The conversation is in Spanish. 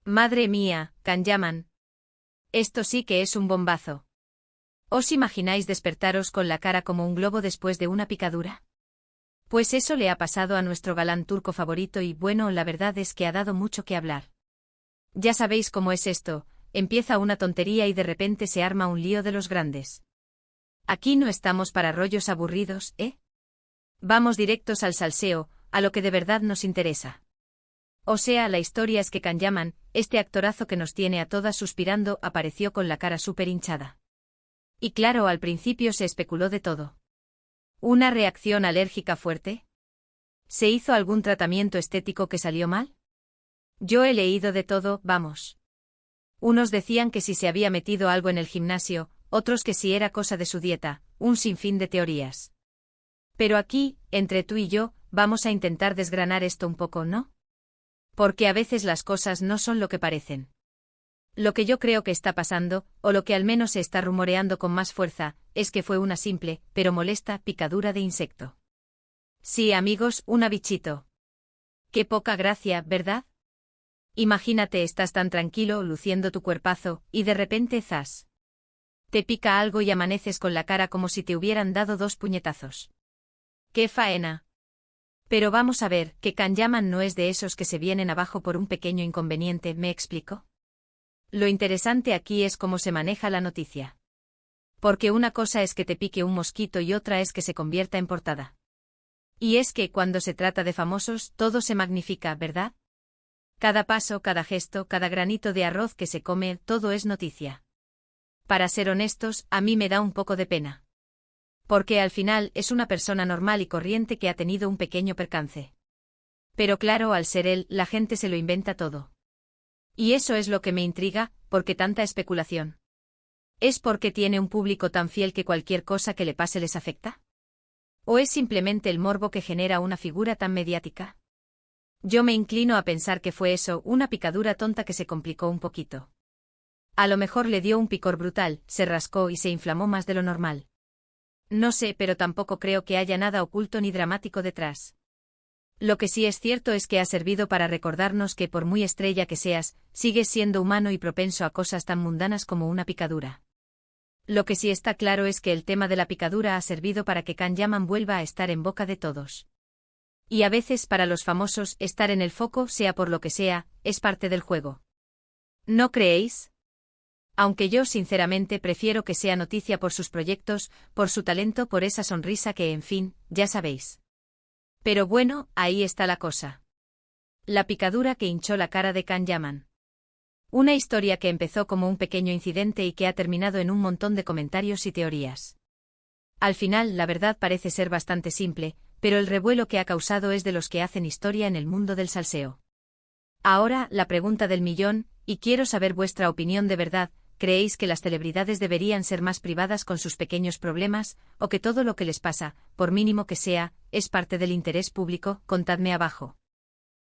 Madre mía, Kanyaman. Esto sí que es un bombazo. ¿Os imagináis despertaros con la cara como un globo después de una picadura? Pues eso le ha pasado a nuestro galán turco favorito y bueno, la verdad es que ha dado mucho que hablar. Ya sabéis cómo es esto, empieza una tontería y de repente se arma un lío de los grandes. Aquí no estamos para rollos aburridos, ¿eh? Vamos directos al salseo, a lo que de verdad nos interesa. O sea, la historia es que Kanyaman, este actorazo que nos tiene a todas suspirando, apareció con la cara súper hinchada. Y claro, al principio se especuló de todo. ¿Una reacción alérgica fuerte? ¿Se hizo algún tratamiento estético que salió mal? Yo he leído de todo, vamos. Unos decían que si se había metido algo en el gimnasio, otros que si era cosa de su dieta, un sinfín de teorías. Pero aquí, entre tú y yo, vamos a intentar desgranar esto un poco, ¿no? Porque a veces las cosas no son lo que parecen. Lo que yo creo que está pasando, o lo que al menos se está rumoreando con más fuerza, es que fue una simple, pero molesta, picadura de insecto. Sí, amigos, una bichito. Qué poca gracia, ¿verdad? Imagínate, estás tan tranquilo, luciendo tu cuerpazo, y de repente, ¡zas! Te pica algo y amaneces con la cara como si te hubieran dado 2 puñetazos. ¡Qué faena! Pero vamos a ver, que Kanyaman no es de esos que se vienen abajo por un pequeño inconveniente, ¿me explico? Lo interesante aquí es cómo se maneja la noticia. Porque una cosa es que te pique un mosquito y otra es que se convierta en portada. Y es que cuando se trata de famosos, todo se magnifica, ¿verdad? Cada paso, cada gesto, cada granito de arroz que se come, todo es noticia. Para ser honestos, a mí me da un poco de pena. Porque al final es una persona normal y corriente que ha tenido un pequeño percance. Pero claro, al ser él, la gente se lo inventa todo. Y eso es lo que me intriga, porque tanta especulación. ¿Es porque tiene un público tan fiel que cualquier cosa que le pase les afecta? ¿O es simplemente el morbo que genera una figura tan mediática? Yo me inclino a pensar que fue eso, una picadura tonta que se complicó un poquito. A lo mejor le dio un picor brutal, se rascó y se inflamó más de lo normal. No sé, pero tampoco creo que haya nada oculto ni dramático detrás. Lo que sí es cierto es que ha servido para recordarnos que por muy estrella que seas, sigues siendo humano y propenso a cosas tan mundanas como una picadura. Lo que sí está claro es que el tema de la picadura ha servido para que Kanyaman vuelva a estar en boca de todos. Y a veces para los famosos estar en el foco, sea por lo que sea, es parte del juego. ¿No creéis? Aunque yo sinceramente prefiero que sea noticia por sus proyectos, por su talento, por esa sonrisa que, en fin, ya sabéis. Pero bueno, ahí está la cosa. La picadura que hinchó la cara de Kanyaman. Una historia que empezó como un pequeño incidente y que ha terminado en un montón de comentarios y teorías. Al final, la verdad parece ser bastante simple, pero el revuelo que ha causado es de los que hacen historia en el mundo del salseo. Ahora, la pregunta del millón, y quiero saber vuestra opinión de verdad. ¿Creéis que las celebridades deberían ser más privadas con sus pequeños problemas, o que todo lo que les pasa, por mínimo que sea, es parte del interés público? Contadme abajo.